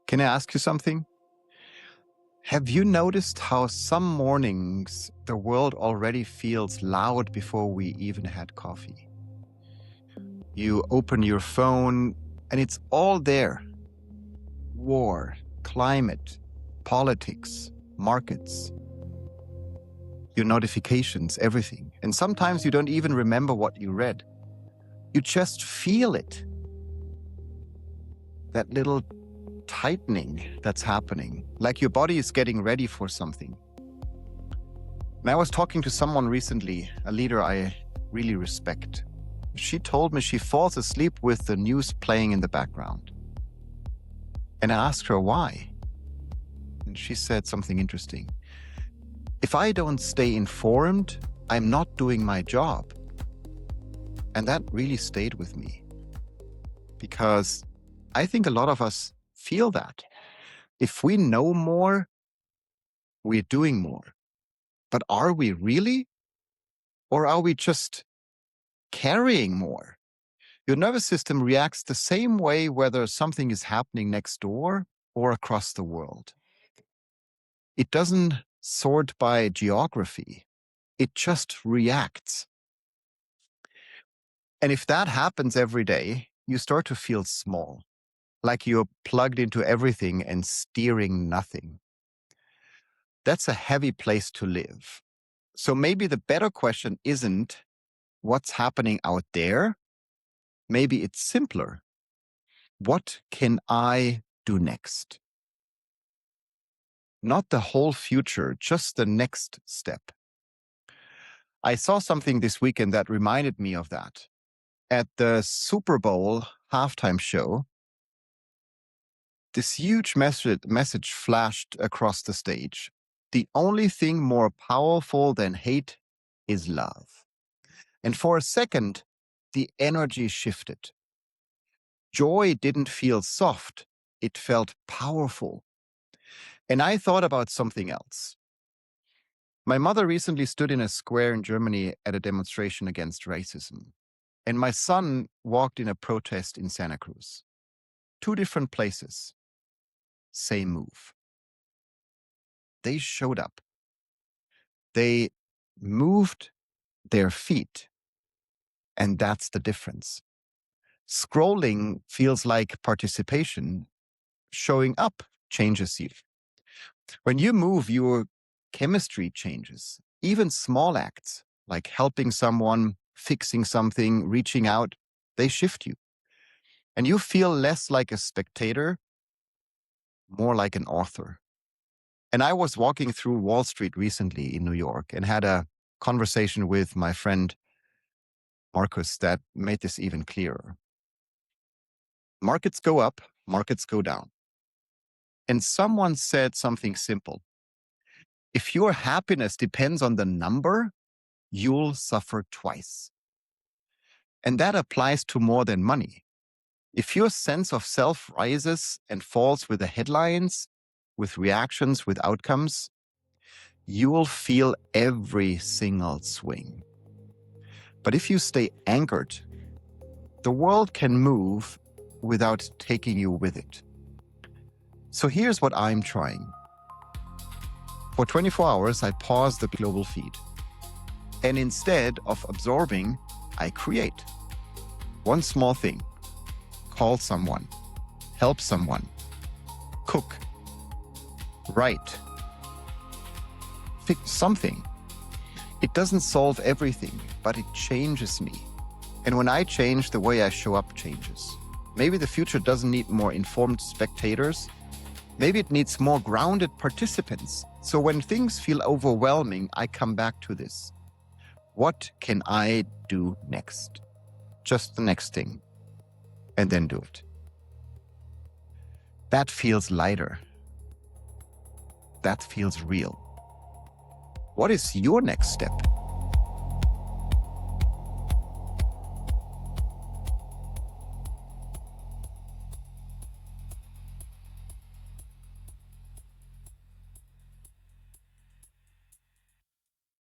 Can I ask you something? Have you noticed how some mornings the world already feels loud before we even had coffee? You open your phone and it's all there. War, climate, politics, markets, your notifications, everything. And sometimes you don't even remember what you read. You just feel it. That little tightening that's happening, like your body is getting ready for something. And I was talking to someone recently, a leader I really respect. She told me she falls asleep with the news playing in the background. And I asked her why. And she said something interesting. If I don't stay informed, I'm not doing my job. And that really stayed with me. Because I think a lot of us feel that. If we know more, we're doing more. But are we really? Or are we just carrying more? Your nervous system reacts the same way whether something is happening next door or across the world. It doesn't sort by geography. It just reacts. And if that happens every day, you start to feel small, like you're plugged into everything and steering nothing. That's a heavy place to live. So maybe the better question isn't what's happening out there. Maybe it's simpler. What can I do next? Not the whole future, just the next step. I saw something this weekend that reminded me of that. At the Super Bowl halftime show, this huge message flashed across the stage. The only thing more powerful than hate is love. And for a second, the energy shifted. Joy didn't feel soft. It felt powerful. And I thought about something else. My mother recently stood in a square in Germany at a demonstration against racism. And my son walked in a protest in Santa Cruz. Two different places. Same move. They showed up. They moved their feet. And that's the difference. Scrolling feels like participation. Showing up changes you. When you move, your chemistry changes. Even small acts, like helping someone, fixing something, reaching out, they shift you. And you feel less like a spectator, more like an author. And I was walking through Wall Street recently in New York and had a conversation with my friend Marcus that made this even clearer. Markets go up, markets go down. And someone said something simple. If your happiness depends on the number, you'll suffer twice. And that applies to more than money. If your sense of self rises and falls with the headlines, with reactions, with outcomes, you will feel every single swing. But if you stay anchored, the world can move without taking you with it. So here's what I'm trying. For 24 hours, I pause the global feed. And instead of absorbing, I create. One small thing. Call someone. Help someone. Cook. Write. Fix something. It doesn't solve everything, but it changes me. And when I change, the way I show up changes. Maybe the future doesn't need more informed spectators. Maybe it needs more grounded participants. So when things feel overwhelming, I come back to this. What can I do next? Just the next thing. And then do it. That feels lighter. That feels real. What is your next step?